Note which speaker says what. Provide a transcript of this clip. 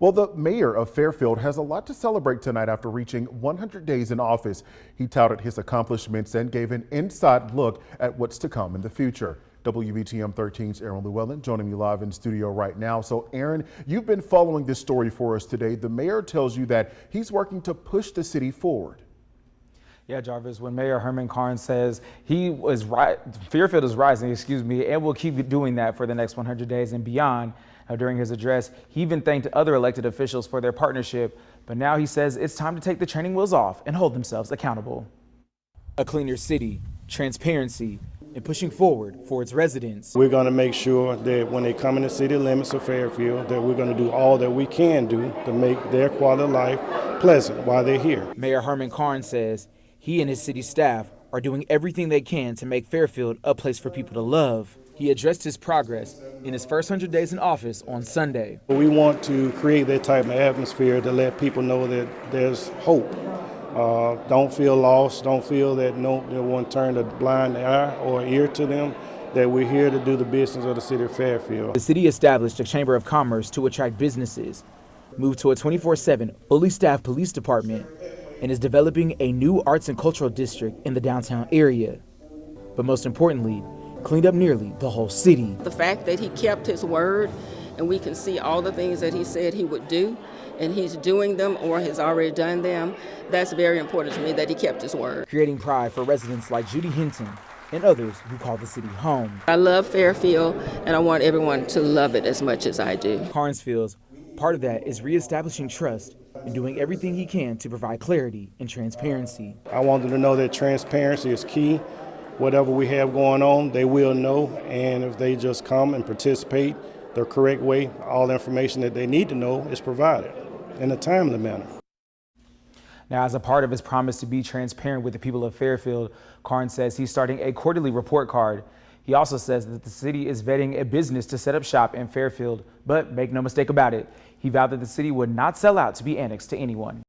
Speaker 1: Well, the mayor of Fairfield has a lot to celebrate tonight after reaching 100 days in office. He touted his accomplishments and gave an inside look at what's to come in the future. WBTM 13's Aaron Llewellyn joining me live in studio right now. So Aaron, you've been following this story for us today. The mayor tells you that he's working to push the city forward.
Speaker 2: Yeah, Jarvis, when Mayor Herman Karnes says Fairfield is rising, and will keep doing that for the next 100 days and beyond. During his address, he even thanked other elected officials for their partnership, but now he says it's time to take the training wheels off and hold themselves accountable. A cleaner city, transparency, and pushing forward for its residents.
Speaker 3: We're going to make sure that when they come in the city limits of Fairfield, that we're going to do all that we can do to make their quality of life pleasant while they're here.
Speaker 2: Mayor Herman Karnes says he and his city staff are doing everything they can to make Fairfield a place for people to love. He addressed his progress in his first 100 days in office on Sunday.
Speaker 3: We want to create that type of atmosphere to let people know that there's hope. Don't feel lost. Don't feel that no one turned a blind eye or ear to them, that we're here to do the business of the city of Fairfield.
Speaker 2: The city established a Chamber of Commerce to attract businesses, moved to a 24/7 fully staffed police department, and is developing a new arts and cultural district in the downtown area. But most importantly, cleaned up nearly the whole city.
Speaker 4: The fact that he kept his word and we can see all the things that he said he would do and he's doing them or has already done them, that's very important to me that he kept his word.
Speaker 2: Creating pride for residents like Judy Hinton and others who call the city home.
Speaker 4: I love Fairfield and I want everyone to love it as much as I do.
Speaker 2: Karnes feels part of that is reestablishing trust and doing everything he can to provide clarity and transparency.
Speaker 3: I want them to know that transparency is key. Whatever we have going on, they will know, and if they just come and participate the correct way, all the information that they need to know is provided in a timely manner.
Speaker 2: Now, as a part of his promise to be transparent with the people of Fairfield, Karnes says he's starting a quarterly report card. He also says that the city is vetting a business to set up shop in Fairfield, but make no mistake about it, he vowed that the city would not sell out to be annexed to anyone.